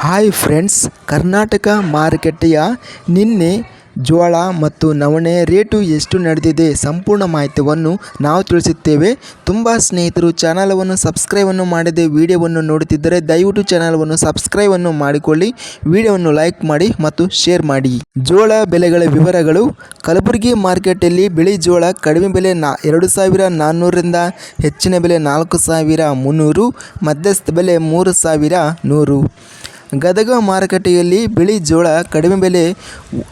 Hi friends, Karnataka ಮಾರುಕಟ್ಟೆಯ ನಿನ್ನೆ ಜೋಳ ಮತ್ತು ನವಣೆ ರೇಟು ಎಷ್ಟು ನಡೆದಿದೆ ಸಂಪೂರ್ಣ ಮಾಹಿತಿಯನ್ನು ನಾವು ತಿಳಿಸುತ್ತೇವೆ. ತುಂಬ ಸ್ನೇಹಿತರು ಚಾನಲವನ್ನು ಸಬ್ಸ್ಕ್ರೈಬನ್ನು ಮಾಡದೆ ವಿಡಿಯೋವನ್ನು ನೋಡುತ್ತಿದ್ದರೆ ದಯವಿಟ್ಟು ಚಾನಲವನ್ನು ಸಬ್ಸ್ಕ್ರೈಬನ್ನು ಮಾಡಿಕೊಳ್ಳಿ, ವಿಡಿಯೋವನ್ನು ಲೈಕ್ ಮಾಡಿ ಮತ್ತು ಶೇರ್ ಮಾಡಿ. ಜೋಳ ಬೆಲೆಗಳ ವಿವರಗಳು. ಕಲಬುರಗಿ ಮಾರ್ಕೆಟಲ್ಲಿ ಬಿಳಿ ಜೋಳ ಕಡಿಮೆ ಬೆಲೆ 2,400ರಿಂದ ಹೆಚ್ಚಿನ ಬೆಲೆ 4,300, ಮಧ್ಯಸ್ಥ ಬೆಲೆ 3,100. ಗದಗ ಮಾರುಕಟ್ಟೆಯಲ್ಲಿ ಬಿಳಿ ಜೋಳ ಕಡಿಮೆ ಬೆಲೆ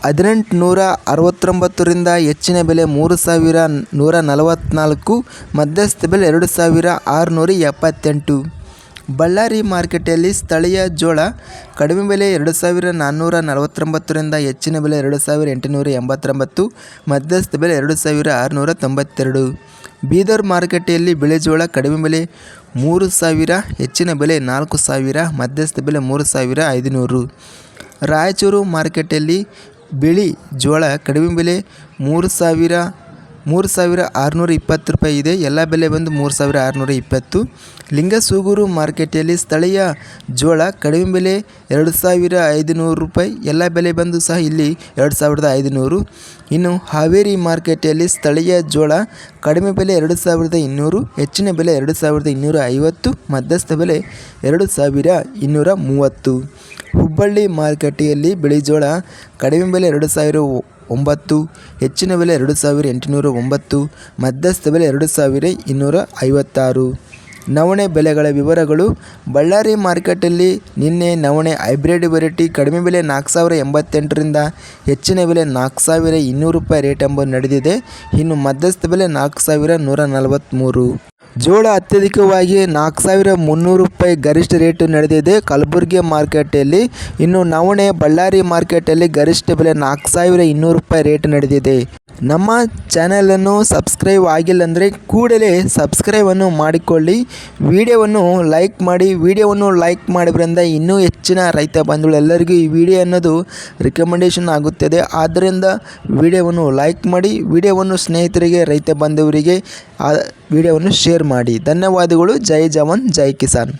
1,869ರಿಂದ ಹೆಚ್ಚಿನ ಬೆಲೆ 3,144, ಮಧ್ಯಸ್ಥ ಬೆಲೆ 2,678. ಬಳ್ಳಾರಿ ಮಾರುಕಟ್ಟೆಯಲ್ಲಿ ಸ್ಥಳೀಯ ಜೋಳ ಕಡಿಮೆ ಬೆಲೆ 2,449ರಿಂದ ಹೆಚ್ಚಿನ ಬೆಲೆ 2,889, ಮಧ್ಯಸ್ಥ ಬೆಲೆ 2,692. ಬೀದರ್ ಮಾರುಕಟ್ಟೆಯಲ್ಲಿ ಬಿಳಿ ಜೋಳ ಕಡಿಮೆ ಬೆಲೆ 3,000, ಹೆಚ್ಚಿನ ಬೆಲೆ 4,000, ಮಧ್ಯಸ್ಥ ಬೆಲೆ 3,500. ರಾಯಚೂರು ಮಾರುಕಟ್ಟೆಯಲ್ಲಿ ಬಿಳಿ ಜೋಳ ಕಡಿಮೆ ಬೆಲೆ 3,620 ರೂಪಾಯಿ ಇದೆ. ಎಲ್ಲ ಬೆಲೆ ಬಂದು 3,620. ಲಿಂಗಸೂಗೂರು ಮಾರುಕಟ್ಟೆಯಲ್ಲಿ ಸ್ಥಳೀಯ ಜೋಳ ಕಡಿಮೆ ಬೆಲೆ 2,500 ರೂಪಾಯಿ. ಎಲ್ಲ ಬೆಲೆ ಬಂದು ಸಹ ಇಲ್ಲಿ 2,500. ಇನ್ನು ಹಾವೇರಿ ಮಾರುಕಟ್ಟೆಯಲ್ಲಿ ಸ್ಥಳೀಯ ಜೋಳ ಕಡಿಮೆ ಬೆಲೆ 2,200, ಹೆಚ್ಚಿನ ಬೆಲೆ 2,250, ಮಧ್ಯಸ್ಥ ಬೆಲೆ 2,230. ಹುಬ್ಬಳ್ಳಿ ಮಾರುಕಟ್ಟೆಯಲ್ಲಿ ಬಿಳಿ ಜೋಳ ಕಡಿಮೆ ಬೆಲೆ 2,009, ಹೆಚ್ಚಿನ ಬೆಲೆ 2,809, ಮಧ್ಯಸ್ಥ ಬೆಲೆ 2,256. ನವಣೆ ಬೆಲೆಗಳ ವಿವರಗಳು. ಬಳ್ಳಾರಿ ಮಾರ್ಕೆಟಲ್ಲಿ ನಿನ್ನೆ ನವಣೆ ಹೈಬ್ರಿಡ್ ವೆರೈಟಿ ಕಡಿಮೆ ಬೆಲೆ 4,088ರಿಂದ ಹೆಚ್ಚಿನ ಬೆಲೆ 4,200 ರೂಪಾಯಿ ರೇಟ್ ಎಂಬುದು ನಡೆದಿದೆ. ಇನ್ನು ಮಧ್ಯಸ್ಥ ಬೆಲೆ 4,143. ಜೋಳ ಅತ್ಯಧಿಕವಾಗಿ 4,300 ರೂಪಾಯಿ ಗರಿಷ್ಠ ರೇಟು ನಡೆದಿದೆ ಕಲಬುರಗಿ ಮಾರ್ಕೆಟಲ್ಲಿ. ಇನ್ನು ನವಣೆ ಬಳ್ಳಾರಿ ಮಾರ್ಕೆಟಲ್ಲಿ ಗರಿಷ್ಠ ಬೆಲೆ 4,200 ರೂಪಾಯಿ ರೇಟ್ ನಡೆದಿದೆ. ನಮ್ಮ ಚಾನಲನ್ನು ಸಬ್ಸ್ಕ್ರೈಬ್ ಆಗಿಲ್ಲ ಅಂದರೆ ಕೂಡಲೇ ಸಬ್ಸ್ಕ್ರೈಬನ್ನು ಮಾಡಿಕೊಳ್ಳಿ, ವಿಡಿಯೋವನ್ನು ಲೈಕ್ ಮಾಡಿ. ವಿಡಿಯೋವನ್ನು ಲೈಕ್ ಮಾಡೋದ್ರಿಂದ ಇನ್ನೂ ಹೆಚ್ಚಿನ ರೈತ ಬಂಧುಗಳೆಲ್ಲರಿಗೂ ಈ ವಿಡಿಯೋ ಅನ್ನೋದು ರಿಕಮೆಂಡೇಷನ್ ಆಗುತ್ತದೆ. ಆದ್ದರಿಂದ ವಿಡಿಯೋವನ್ನು ಲೈಕ್ ಮಾಡಿ, ವಿಡಿಯೋವನ್ನು ಸ್ನೇಹಿತರಿಗೆ, ರೈತ ಬಂಧುವರಿಗೆ ವಿಡಿಯೋವನ್ನು ಶೇರ್ ಮಾಡಿ. ಧನ್ಯವಾದಗಳು. ಜೈ ಜವಾನ್, ಜೈ ಕಿಸಾನ್.